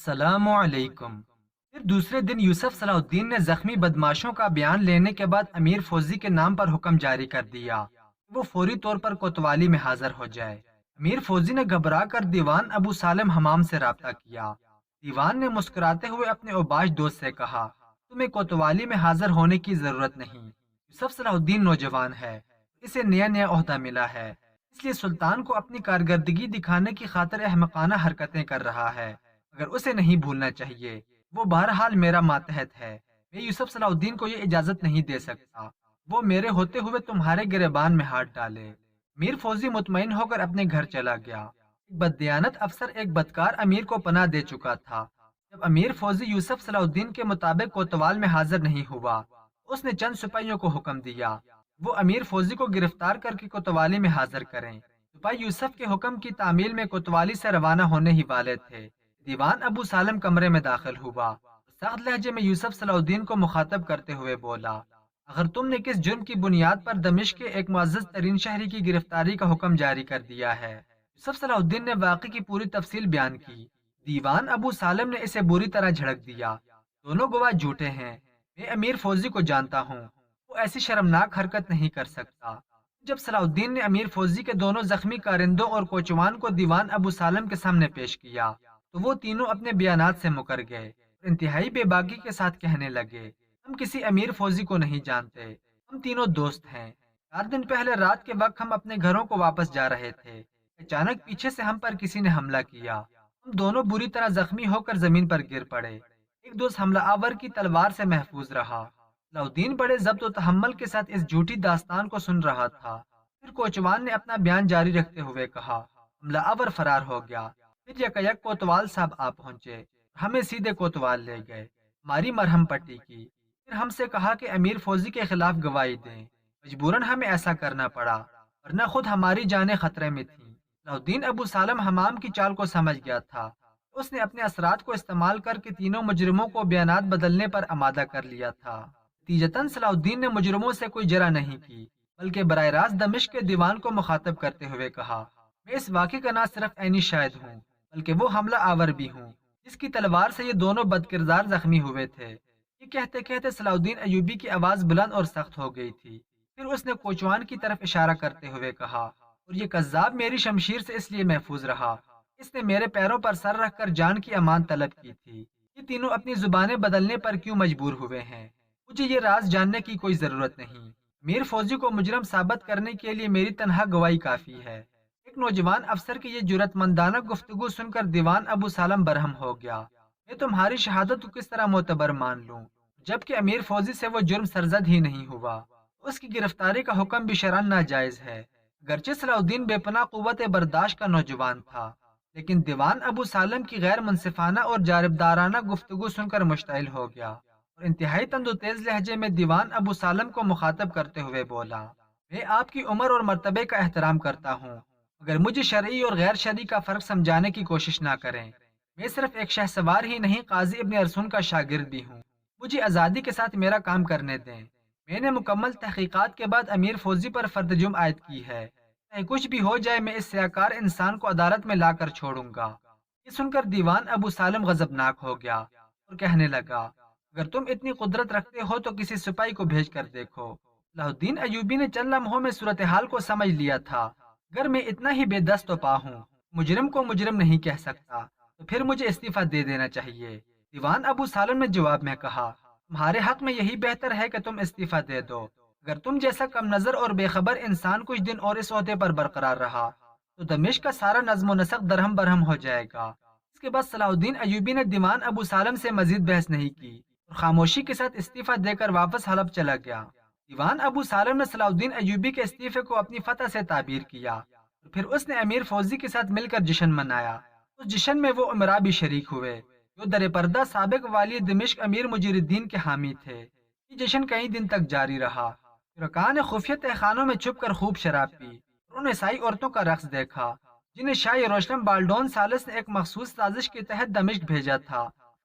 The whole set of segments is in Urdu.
السلام علیکم۔ پھر دوسرے دن یوسف صلاح الدین نے زخمی بدماشوں کا بیان لینے کے بعد امیر فوزی کے نام پر حکم جاری کر دیا کہ وہ فوری طور پر کوتوالی میں حاضر ہو جائے۔ امیر فوزی نے گھبرا کر دیوان ابو سالم حمام سے رابطہ کیا۔ دیوان نے مسکراتے ہوئے اپنے اوباش دوست سے کہا، تمہیں کوتوالی میں حاضر ہونے کی ضرورت نہیں۔ یوسف صلاح الدین نوجوان ہے، اسے نیا نیا عہدہ ملا ہے، اس لیے سلطان کو اپنی کارکردگی دکھانے کی خاطر احمقانہ حرکتیں کر رہا ہے، مگر اسے نہیں بھولنا چاہیے۔ وہ بہرحال میرا ماتحت ہے، میں یوسف صلاح الدین کو یہ اجازت نہیں دے سکتا وہ میرے ہوتے ہوئے تمہارے گریبان میں ہاتھ ڈالے۔ میر فوزی مطمئن ہو کر اپنے گھر چلا گیا۔ ایک بددیانت افسر ایک بدکار امیر کو پناہ دے چکا تھا۔ جب امیر فوزی یوسف صلاح الدین کے مطابق کوتوال میں حاضر نہیں ہوا، اس نے چند سپاہیوں کو حکم دیا وہ امیر فوزی کو گرفتار کر کے کوتوالی میں حاضر کریں۔ سپاہی یوسف کے حکم کی تعمیل میں کوتوالی سے روانہ ہونے ہی والے تھے۔ دیوان ابو سالم کمرے میں داخل ہوا، سخت لہجے میں یوسف صلاح الدین کو مخاطب کرتے ہوئے بولا، اگر تم نے کس جرم کی بنیاد پر دمشق کے ایک معزز ترین شہری کی گرفتاری کا حکم جاری کر دیا ہے؟ یوسف صلاح الدین نے واقعے کی پوری تفصیل بیان کی۔ دیوان ابو سالم نے اسے بری طرح جھڑک دیا، دونوں گواہ جھوٹے ہیں، میں امیر فوزی کو جانتا ہوں، وہ ایسی شرمناک حرکت نہیں کر سکتا۔ جب صلاح الدین نے امیر فوزی کے دونوں زخمی کارندوں اور کوچوان کو دیوان ابو سالم کے سامنے پیش کیا تو وہ تینوں اپنے بیانات سے مکر گئے اور انتہائی بے باکی کے ساتھ کہنے لگے، ہم کسی امیر فوزی کو نہیں جانتے، ہم تینوں دوست ہیں۔ 4 دن پہلے رات کے وقت ہم اپنے گھروں کو واپس جا رہے تھے، اچانک پیچھے سے ہم پر کسی نے حملہ کیا، ہم دونوں بری طرح زخمی ہو کر زمین پر گر پڑے۔ ایک دوست حملہ آور کی تلوار سے محفوظ رہا۔ صلاح الدین بڑے ضبط و تحمل کے ساتھ اس جھوٹی داستان کو سن رہا تھا۔ پھر کوچوان نے اپنا بیان جاری رکھتے ہوئے کہا، حملہ آور فرار ہو گیا۔ پھر یکایک کوتوال صاحب آ پہنچے، ہمیں سیدھے کوتوال لے گئے، ہماری مرہم پٹی کی، پھر ہم سے کہا کہ امیر فوزی کے خلاف گواہی دیں۔ مجبوراً ہمیں ایسا کرنا پڑا، ورنہ خود ہماری جانیں خطرے میں تھیں۔ صلاح الدین ابو سالم حمام کی چال کو سمجھ گیا تھا، اس نے اپنے اثرات کو استعمال کر کے تینوں مجرموں کو بیانات بدلنے پر آمادہ کر لیا تھا۔ نتیجتاً صلاح الدین نے مجرموں سے کوئی جرح نہیں کی، بلکہ براہ راست دمشق کے دیوان کو مخاطب کرتے ہوئے کہا، میں اس واقعے کا نہ صرف عینی شاہد ہوں بلکہ وہ حملہ آور بھی ہوں جس کی تلوار سے یہ دونوں بدکردار زخمی ہوئے تھے۔ یہ کہتے کہتے صلاح الدین ایوبی کی آواز بلند اور سخت ہو گئی تھی۔ پھر اس نے کوچوان کی طرف اشارہ کرتے ہوئے کہا، اور یہ کذاب میری شمشیر سے اس لیے محفوظ رہا، اس نے میرے پیروں پر سر رکھ کر جان کی امان طلب کی تھی۔ یہ تینوں اپنی زبانیں بدلنے پر کیوں مجبور ہوئے ہیں؟ مجھے یہ راز جاننے کی کوئی ضرورت نہیں۔ میر فوزی کو مجرم ثابت کرنے کے لیے میری تنہا گواہی کافی ہے۔ ایک نوجوان افسر کی یہ جرأت مندانہ گفتگو سن کر دیوان ابو سالم برہم ہو گیا۔ میں تمہاری شہادت کو کس طرح معتبر مان لوں، جبکہ امیر فوزی سے وہ جرم سرزد ہی نہیں ہوا، اس کی گرفتاری کا حکم بھی شرعاً ناجائز ہے۔ گرچہ صلاح الدین بے پناہ قوت برداشت کا نوجوان تھا، لیکن دیوان ابو سالم کی غیر منصفانہ اور جانبدارانہ گفتگو سن کر مشتعل ہو گیا اور انتہائی تند و تیز لہجے میں دیوان ابو سالم کو مخاطب کرتے ہوئے بولا، میں آپ کی عمر اور مرتبے کا احترام کرتا ہوں، مگر مجھے شرعی اور غیر شرعی کا فرق سمجھانے کی کوشش نہ کریں۔ میں صرف ایک شہ سوار ہی نہیں، قاضی ابن ارسون کا شاگرد بھی ہوں، مجھے آزادی کے ساتھ میرا کام کرنے دیں۔ میں نے مکمل تحقیقات کے بعد امیر فوزی پر فرد جرم عائد کی ہے، چاہے کچھ بھی ہو جائے میں اس سیاکار انسان کو عدالت میں لا کر چھوڑوں گا۔ یہ سن کر دیوان ابو سالم غضبناک ہو گیا اور کہنے لگا، اگر تم اتنی قدرت رکھتے ہو تو کسی سپاہی کو بھیج کر دیکھو۔ صلاح الدین ایوبی نے چند لمحوں میں صورتحال کو سمجھ لیا تھا، اگر میں اتنا ہی بے دست و پا ہوں، مجرم کو مجرم نہیں کہہ سکتا، تو پھر مجھے استعفیٰ دے دینا چاہیے۔ دیوان ابو سالم نے جواب میں کہا، تمہارے حق میں یہی بہتر ہے کہ تم استعفیٰ دے دو۔ اگر تم جیسا کم نظر اور بے خبر انسان کچھ دن اور اس عہدے پر برقرار رہا تو دمشق کا سارا نظم و نسق درہم برہم ہو جائے گا۔ اس کے بعد صلاح الدین ایوبی نے دیوان ابو سالم سے مزید بحث نہیں کی اور خاموشی کے ساتھ استعفیٰ دے کر واپس حلب چلا گیا۔ دیوان ابو سالم نے صلاح الدین ایوبی کے استعفے کو اپنی فتح سے تعبیر کیا اور پھر اس نے امیر فوزی کے ساتھ مل کر جشن منایا۔ اس جشن میں وہ امراء بھی شریک ہوئے جو در پردہ سابق والی دمشق امیر مجیر الدین کے حامی تھے۔ یہ جشن کئی دن تک جاری رہا۔ رکان نے خفیہ تہخانوں میں چھپ کر خوب شراب پی اور ان عیسائی عورتوں کا رقص دیکھا جنہیں شاہ یروشلم بالڈون ثالث نے ایک مخصوص سازش کے تحت دمشق بھیجا تھا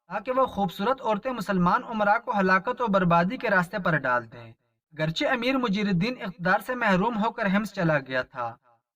تاکہ وہ خوبصورت عورتیں مسلمان امراء کو ہلاکت و بربادی کے راستے پر ڈال دیں۔ گرچہ امیر مجیر الدین اقتدار سے محروم ہو کر حمص چلا گیا تھا،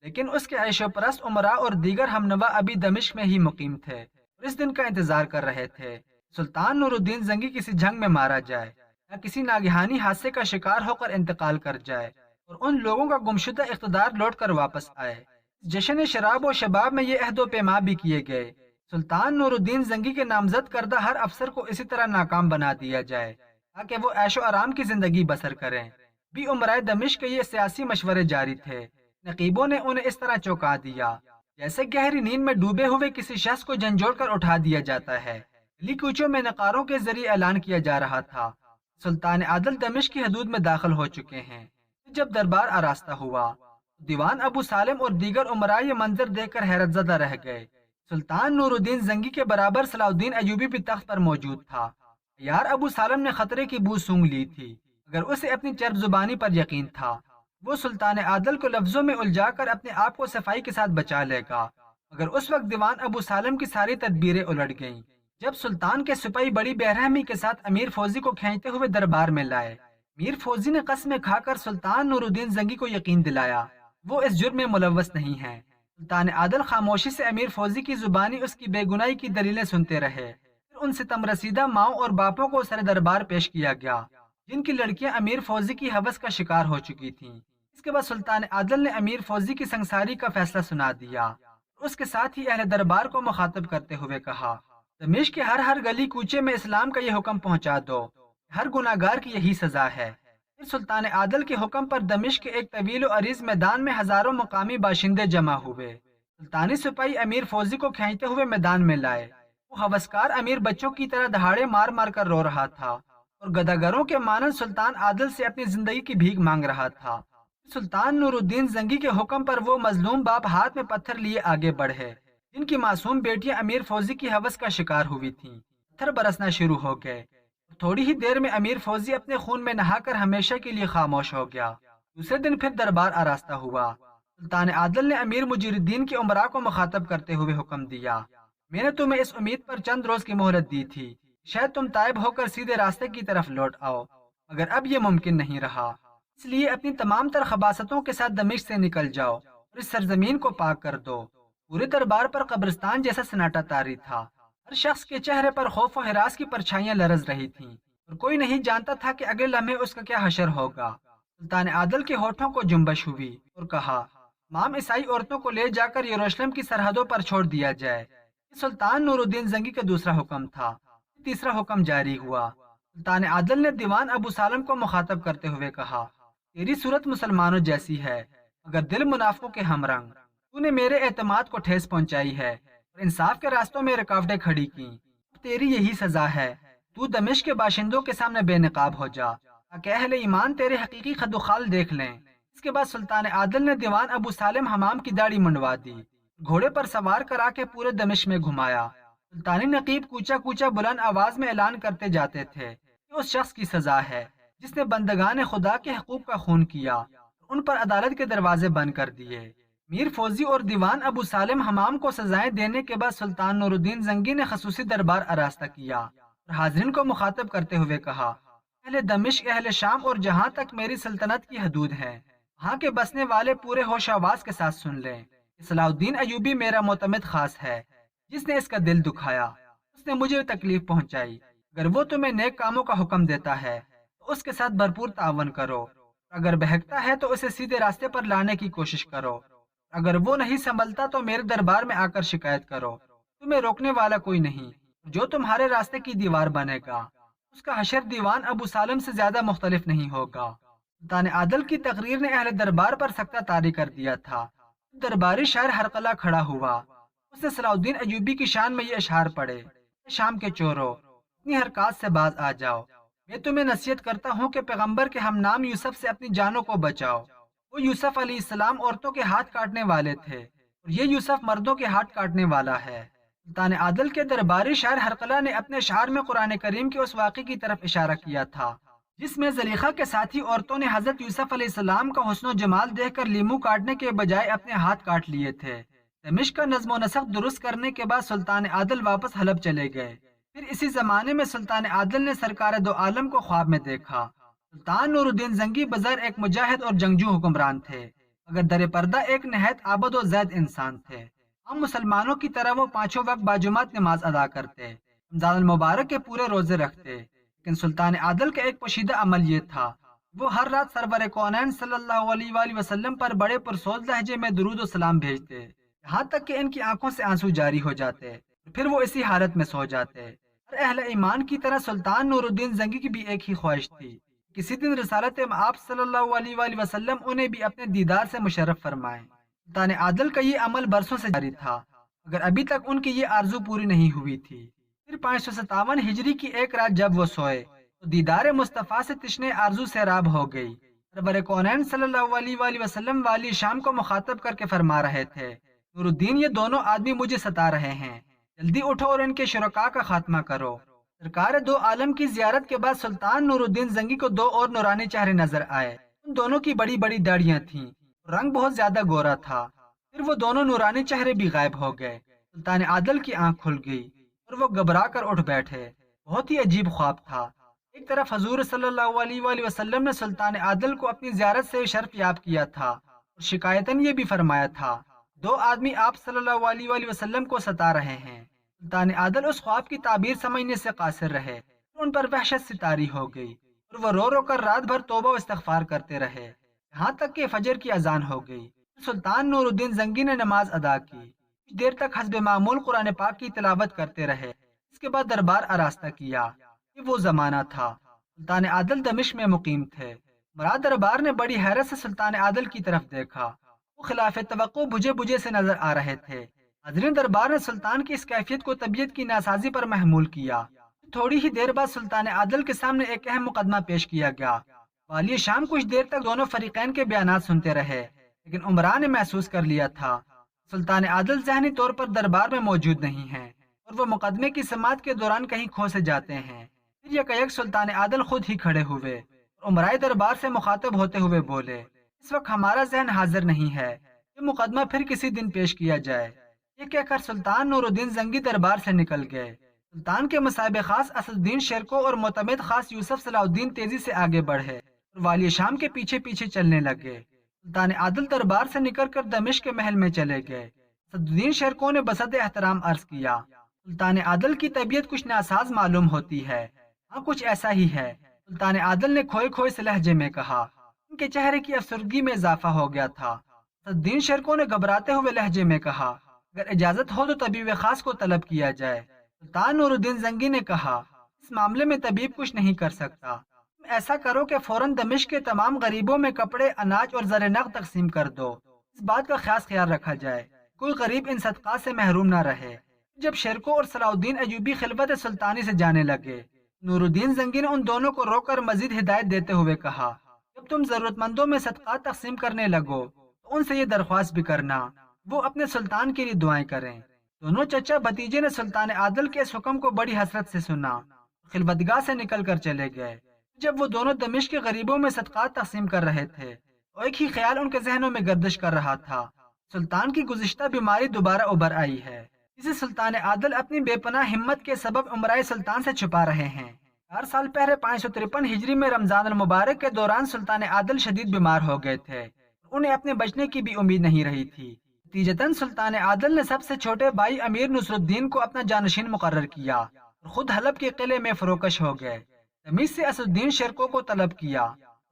لیکن اس کے عیش و پرست امراء اور دیگر ہمنوا ابھی دمشق میں ہی مقیم تھے اور اس دن کا انتظار کر رہے تھے۔ سلطان نور الدین زنگی کسی جنگ میں مارا جائے یا کسی ناگہانی حادثے کا شکار ہو کر انتقال کر جائے اور ان لوگوں کا گمشدہ اقتدار لوٹ کر واپس آئے۔ جشن شراب و شباب میں یہ عہد و پیما بھی کیے گئے، سلطان نور الدین زنگی کے نامزد کردہ ہر افسر کو اسی طرح ناکام بنا دیا جائے تاکہ وہ عیش و آرام کی زندگی بسر کریں۔ بھی امرائے دمشق کے یہ سیاسی مشورے جاری تھے۔ نقیبوں نے انہیں اس طرح چونکا دیا جیسے گہری نیند میں ڈوبے ہوئے کسی شخص کو جھنجھوڑ کر اٹھا دیا جاتا ہے۔ گلی کوچوں میں نقاروں کے ذریعے اعلان کیا جا رہا تھا سلطان عادل دمشق کی حدود میں داخل ہو چکے ہیں۔ جب دربار آراستہ ہوا، دیوان ابو سالم اور دیگر امراء یہ منظر دیکھ کر حیرت زدہ رہ گئے۔ سلطان نور الدین زنگی کے برابر صلاح الدین ایوبی بھی تخت پر موجود تھا۔ یار ابو سالم نے خطرے کی بو سونگھ لی تھی، اگر اسے اپنی چرب زبانی پر یقین تھا وہ سلطان عادل کو لفظوں میں الجھا کر اپنے آپ کو صفائی کے ساتھ بچا لے گا، مگر اس وقت دیوان ابو سالم کی ساری تدبیریں الٹ گئیں۔ جب سلطان کے سپاہی بڑی بے رحمی کے ساتھ امیر فوزی کو کھینچتے ہوئے دربار میں لائے، میر فوزی نے قسمیں کھا کر سلطان نور الدین زنگی کو یقین دلایا وہ اس جرم میں ملوث نہیں ہے۔ سلطان عادل خاموشی سے امیر فوزی کی زبانی اس کی بے گناہی کی دلیلیں سنتے رہے۔ پھر ان ستم رسیدہ ماؤں اور باپوں کو سر دربار پیش کیا گیا جن کی لڑکیاں امیر فوزی کی ہوس کا شکار ہو چکی تھیں۔ اس کے بعد سلطان عادل نے امیر فوزی کی سنگساری کا فیصلہ سنا دیا۔ اس کے ساتھ ہی اہل دربار کو مخاطب کرتے ہوئے کہا، دمشق کے ہر گلی کوچے میں اسلام کا یہ حکم پہنچا دو، ہر گناہگار کی یہی سزا ہے۔ پھر سلطان عادل کے حکم پر دمشق کے ایک طویل و عریض میدان میں ہزاروں مقامی باشندے جمع ہوئے۔ سلطانی سپاہی امیر فوزی کو کھینچتے ہوئے میدان میں لائے۔ وہ ہوسکار امیر بچوں کی طرح دہاڑے مار مار کر رو رہا تھا اور گداگروں کے مانند سلطان عادل سے اپنی زندگی کی بھیک مانگ رہا تھا۔ سلطان نور الدین زنگی کے حکم پر وہ مظلوم باپ ہاتھ میں پتھر لیے آگے بڑھے جن کی معصوم بیٹیاں امیر فوزی کی ہوس کا شکار ہوئی تھیں۔ پتھر برسنا شروع ہو گئے۔ تھوڑی ہی دیر میں امیر فوزی اپنے خون میں نہا کر ہمیشہ کے لیے خاموش ہو گیا۔ دوسرے دن پھر دربار آراستہ ہوا۔ سلطان عادل نے امیر مجیر الدین کے امراء کو مخاطب کرتے ہوئے حکم دیا، میں نے تمہیں اس امید پر چند روز کی مہلت دی تھی شاید تم تائب ہو کر سیدھے راستے کی طرف لوٹ آؤ، مگر اب یہ ممکن نہیں رہا، اس لیے اپنی تمام تر خباستوں کے ساتھ دمشق سے نکل جاؤ اور اس سرزمین کو پاک کر دو۔ پورے دربار پر قبرستان جیسا سناٹا طاری تھا۔ ہر شخص کے چہرے پر خوف و ہراس کی پرچھائیاں لرز رہی تھیں اور کوئی نہیں جانتا تھا کہ اگلے لمحے اس کا کیا حشر ہوگا۔ سلطان عادل کے ہونٹوں کو جنبش ہوئی اور کہا، تمام عیسائی عورتوں کو لے جا کر یروشلم کی سرحدوں پر چھوڑ دیا جائے۔ سلطان نور الدین زنگی کا دوسرا حکم تھا۔ تیسرا حکم جاری ہوا۔ سلطان عادل نے دیوان ابو سالم کو مخاطب کرتے ہوئے کہا، تیری صورت مسلمانوں جیسی ہے مگر دل منافقوں کے ہم رنگ۔ تو نے میرے اعتماد کو ٹھیس پہنچائی ہے اور انصاف کے راستوں میں رکاوٹیں کھڑی کی۔ تیری یہی سزا ہے، تو دمشق کے باشندوں کے سامنے بے نقاب ہو جا تاکہ اہل ایمان تیرے حقیقی خد و خال دیکھ لیں۔ اس کے بعد سلطان عادل نے دیوان ابو سالم حمام کی داڑھی منڈوا دی، گھوڑے پر سوار کرا کے پورے دمشق میں گھمایا۔ سلطانی نقیب کوچا کوچا بلند آواز میں اعلان کرتے جاتے تھے کہ اس شخص کی سزا ہے جس نے بندگان خدا کے حقوق کا خون کیا، ان پر عدالت کے دروازے بند کر دیے۔ میر فوزی اور دیوان ابو سالم حمام کو سزائیں دینے کے بعد سلطان نور الدین زنگی نے خصوصی دربار آراستہ کیا اور حاضرین کو مخاطب کرتے ہوئے کہا، اہل دمشق، اہل شام اور جہاں تک میری سلطنت کی حدود ہے، وہاں کے بسنے والے پورے ہوش آواز کے ساتھ سن لیں۔ صلاح الدین ایوبی میرا معتمد خاص ہے، جس نے اس کا دل دکھایا، اس نے مجھے تکلیف پہنچائی۔ اگر وہ تمہیں نیک کاموں کا حکم دیتا ہے تو اس کے ساتھ بھرپور تعاون کرو، اگر بہکتا ہے تو اسے سیدھے راستے پر لانے کی کوشش کرو، اگر وہ نہیں سنبھلتا تو میرے دربار میں آ کر شکایت کرو۔ تمہیں روکنے والا کوئی نہیں، جو تمہارے راستے کی دیوار بنے گا اس کا حشر دیوان ابو سالم سے زیادہ مختلف نہیں ہوگا۔ سلطان عادل کی تقریر نے اہل دربار پر سختہ طاری کر دیا تھا۔ درباری شاعر ہرقلہ کھڑا ہوا، اس نے صلاح الدین ایوبی کی شان میں یہ اشعار پڑھے، شام کے چورو اپنی حرکات سے باز آ جاؤ، میں تمہیں نصیحت کرتا ہوں کہ پیغمبر کے ہم نام یوسف سے اپنی جانوں کو بچاؤ۔ وہ یوسف علیہ السلام عورتوں کے ہاتھ کاٹنے والے تھے اور یہ یوسف مردوں کے ہاتھ کاٹنے والا ہے۔ سلطان عادل کے درباری شاعر ہرقلہ نے اپنے اشعار میں قرآن کریم کے اس واقعے کی طرف اشارہ کیا تھا جس میں زلیخا کے ساتھی عورتوں نے حضرت یوسف علیہ السلام کا حسن و جمال دیکھ کر لیمو کاٹنے کے بجائے اپنے ہاتھ کاٹ لیے تھے۔ دمشق کا نظم و نسق درست کرنے کے بعد سلطان عادل واپس حلب چلے گئے۔ پھر اسی زمانے میں سلطان عادل نے سرکار دو عالم کو خواب میں دیکھا۔ سلطان نور الدین زنگی بظاہر ایک مجاہد اور جنگجو حکمران تھے، مگر در پردہ ایک نہایت عابد و زید انسان تھے۔ ہم مسلمانوں کی طرح وہ پانچوں وقت باجماعت نماز ادا کرتے، رمضان المبارک کے پورے روزے رکھتے، لیکن سلطان عادل کا ایک پوشیدہ عمل یہ تھا، وہ ہر رات سرور کونین صلی اللہ علیہ وآلہ وسلم پر بڑے پرسوز لہجے میں درود و سلام بھیجتے، یہاں تک کہ ان کی آنکھوں سے آنسو جاری ہو جاتے، پھر وہ اسی حالت میں سو جاتے۔ اور اہل ایمان کی طرح سلطان نور الدین زنگی کی بھی ایک ہی خواہش تھی، کسی دن رسالت آپ صلی اللہ علیہ وآلہ وسلم انہیں بھی اپنے دیدار سے مشرف فرمائیں۔ سلطان عادل کا یہ عمل برسوں سے جاری تھا، مگر ابھی تک ان کی یہ آرزو پوری نہیں ہوئی تھی۔ پھر 557 ہجری کی ایک رات جب وہ سوئے تو دیدار مصطفیٰ سے تشنے آرزو سیراب ہو گئی۔ سرور کونین صلی اللہ علیہ وآلہ وسلم والی شام کو مخاطب کر کے فرما رہے تھے، نور الدین یہ دونوں آدمی مجھے ستا رہے ہیں، جلدی اٹھو اور ان کے شرکاء کا خاتمہ کرو۔ سرکار دو عالم کی زیارت کے بعد سلطان نور الدین زنگی کو دو اور نورانی چہرے نظر آئے، ان دونوں کی بڑی بڑی داڑیاں تھیں، رنگ بہت زیادہ گورا تھا۔ پھر وہ دونوں نورانی چہرے بھی غائب ہو گئے، سلطان عادل کی آنکھ کھل گئی اور وہ گھبرا کر اٹھ بیٹھے۔ بہت ہی عجیب خواب تھا، ایک طرف حضور صلی اللہ علیہ وآلہ وسلم نے سلطان عادل کو اپنی زیارت سے شرف یاب کیا تھا اور شکایتاً یہ بھی فرمایا تھا، دو آدمی آپ صلی اللہ علیہ وآلہ وسلم کو ستا رہے ہیں۔ سلطان عادل اس خواب کی تعبیر سمجھنے سے قاصر رہے، ان پر وحشت سی طاری ہو گئی اور وہ رو رو کر رات بھر توبہ و استغفار کرتے رہے، یہاں تک کہ فجر کی اذان ہو گئی۔ سلطان نور الدین زنگی نے نماز ادا کی، کچھ دیر تک حسب معمول قرآن پاک کی تلاوت کرتے رہے، اس کے بعد دربار آراستہ کیا۔ یہ وہ زمانہ تھا، سلطان عادل دمشق میں مقیم تھے۔ مراد دربار نے بڑی حیرت سے سلطان عادل کی طرف دیکھا، وہ خلاف توقع بجھے بجھے سے نظر آ رہے تھے۔ حاضرین دربار نے سلطان کی اس کیفیت کو طبیعت کی ناسازی پر محمول کیا۔ تھوڑی ہی دیر بعد سلطان عادل کے سامنے ایک اہم مقدمہ پیش کیا گیا۔ والی شام کچھ دیر تک دونوں فریقین کے بیانات سنتے رہے، لیکن عمرا نے محسوس کر لیا تھا سلطان عادل ذہنی طور پر دربار میں موجود نہیں ہیں اور وہ مقدمے کی سماعت کے دوران کہیں کھو سے جاتے ہیں۔ پھر یکایک سلطان عادل خود ہی کھڑے ہوئے اور عمرائے دربار سے مخاطب ہوتے ہوئے بولے، اس وقت ہمارا ذہن حاضر نہیں ہے، یہ مقدمہ پھر کسی دن پیش کیا جائے۔ یہ کہہ کر سلطان نور الدین زنگی دربار سے نکل گئے۔ سلطان کے مصاحب خاص اسد الدین شیرکو اور معتمد خاص یوسف صلاح الدین تیزی سے آگے بڑھے اور والی شام کے پیچھے پیچھے چلنے لگے۔ سلطان عادل دربار سے نکل کر دمشق کے محل میں چلے گئے۔ اسد الدین شیرکو نے بصد احترام عرض کیا، سلطان عادل کی طبیعت کچھ ناساز معلوم ہوتی ہے۔ ہاں کچھ ایسا ہی ہے، سلطان عادل نے کھوئے کھوئے سے لہجے میں کہا۔ ان کے چہرے کی افسردگی میں اضافہ ہو گیا تھا۔ اسد الدین شیرکو نے گھبراتے ہوئے لہجے میں کہا، اگر اجازت ہو تو طبیب خاص کو طلب کیا جائے۔ سلطان نور الدین زنگی نے کہا، اس معاملے میں طبیب کچھ نہیں کر سکتا، تم ایسا کرو کہ فوراً دمشق کے تمام غریبوں میں کپڑے، اناج اور زر نقد تقسیم کر دو، اس بات کا خاص خیال رکھا جائے کوئی غریب ان صدقات سے محروم نہ رہے۔ جب شیرکو اور صلاح الدین ایوبی خلوت سلطانی سے جانے لگے، نور الدین زنگی نے ان دونوں کو روک کر مزید ہدایت دیتے ہوئے کہا، جب تم ضرورت مندوں میں صدقات تقسیم کرنے لگو تو ان سے یہ درخواست بھی کرنا وہ اپنے سلطان کے لیے دعائیں کریں۔ دونوں چچا بھتیجے نے سلطان عادل کے اس حکم کو بڑی حسرت سے سنا، خلوتگاہ سے نکل کر چلے گئے۔ جب وہ دونوں دمشق کے غریبوں میں صدقات تقسیم کر رہے تھے تو ایک ہی خیال ان کے ذہنوں میں گردش کر رہا تھا، سلطان کی گزشتہ بیماری دوبارہ ابھر آئی ہے، اسے سلطان عادل اپنی بے پناہ ہمت کے سبب عمرائے سلطان سے چھپا رہے ہیں۔ 4 سال پہلے 553 ہجری میں رمضان المبارک کے دوران سلطان عادل شدید بیمار ہو گئے تھے، انہیں اپنے بچنے کی بھی امید نہیں رہی تھی۔ نتیجتاً سلطان عادل نے سب سے چھوٹے بھائی امیر نصر الدین کو اپنا جانشین مقرر کیا اور خود حلب کے قلعے میں فروکش ہو گئے۔ تمیز سے اسد الدین شیرکو کو طلب کیا،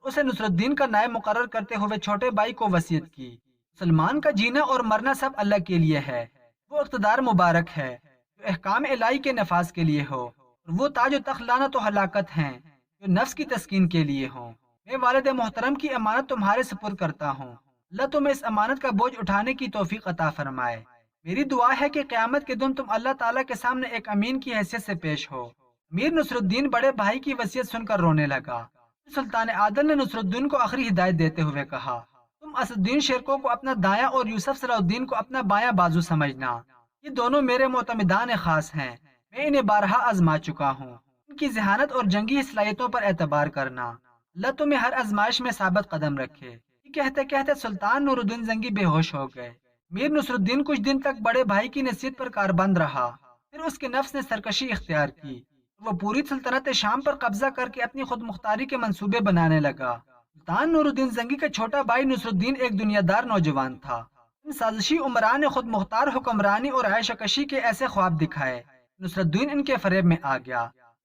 اسے نصر الدین کا نائب مقرر کرتے ہوئے چھوٹے بھائی کو وصیت کی، مسلمان کا جینا اور مرنا سب اللہ کے لیے ہے، وہ اقتدار مبارک ہے جو احکام الہی کے نفاذ کے لیے ہو، اور وہ تاج و تخت لعنت و ہلاکت ہیں جو نفس کی تسکین کے لیے ہوں۔ میں والد محترم کی امانت تمہارے سپرد کرتا ہوں، اللہ تمہیں اس امانت کا بوجھ اٹھانے کی توفیق عطا فرمائے۔ میری دعا ہے کہ قیامت کے دن تم اللہ تعالیٰ کے سامنے ایک امین کی حیثیت سے پیش ہو۔ امیر نصر الدین بڑے بھائی کی وصیت سن کر رونے لگا۔ سلطان عادل نے نصر الدین کو آخری ہدایت دیتے ہوئے کہا، تم اسد الدین شیرکو کو اپنا دایاں اور یوسف صلاح الدین کو اپنا بایاں بازو سمجھنا، یہ دونوں میرے معتمدان خاص ہیں، میں انہیں بارہا آزما چکا ہوں، ان کی ذہانت اور جنگی صلاحیتوں پر اعتبار کرنا، اللہ تمہیں ہر آزمائش میں ثابت قدم رکھے۔ یہ کہتے کہتے سلطان نور الدین زنگی بے ہوش ہو گئے۔ میر نصر الدین کچھ دن تک بڑے بھائی کی نصیحت پر کاربند رہا، پھر اس کے نفس نے سرکشی اختیار کی، وہ پوری سلطنت شام پر قبضہ کر کے اپنی خود مختاری کے منصوبے بنانے لگا۔ سلطان نور الدین زنگی کا چھوٹا بھائی نصر الدین ایک دنیا دار نوجوان تھا، ان سازشی عمران نے خود مختار حکمرانی اور عیش کشی کے ایسے خواب دکھائے، نصرت الدین ان کے فریب میں آ گیا۔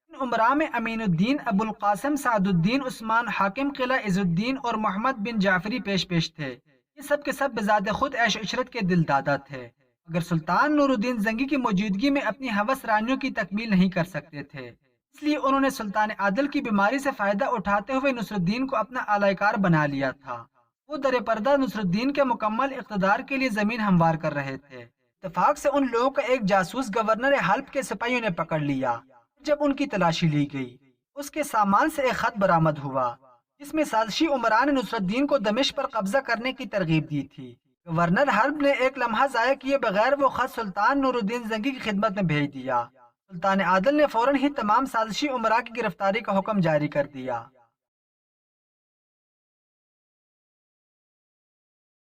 ان عمران میں امین الدین، ابو القاسم سعد الدین عثمان، حاکم قلعہ عز الدین اور محمد بن جعفری پیش تھے۔ یہ سب کے سب بذات خود عیش و عشرت کے دل دادا تھے، مگر سلطان نور الدین زنگی کی موجودگی میں اپنی ہوس رانیوں کی تکمیل نہیں کر سکتے تھے، اس لیے انہوں نے سلطان عادل کی بیماری سے فائدہ اٹھاتے ہوئے نصر الدین کو اپنا اعلی کار بنا لیا تھا۔ وہ در پردہ نصر الدین کے مکمل اقتدار کے لیے زمین ہموار کر رہے تھے۔ اتفاق سے ان لوگوں کا ایک جاسوس گورنر حلب کے سپاہیوں نے پکڑ لیا۔ جب ان کی تلاشی لی گئی، اس کے سامان سے ایک خط برآمد ہوا جس میں سازشی عمران نے نصر الدین کو دمشق پر قبضہ کرنے کی ترغیب دی تھی۔ گورنر حلب نے ایک لمحہ ضائع کیے بغیر وہ خط سلطان نور الدین زنگی کی خدمت میں بھیج دیا۔ سلطان عادل نے فوراً ہی تمام سازشی عمراء کی گرفتاری کا حکم جاری کر دیا۔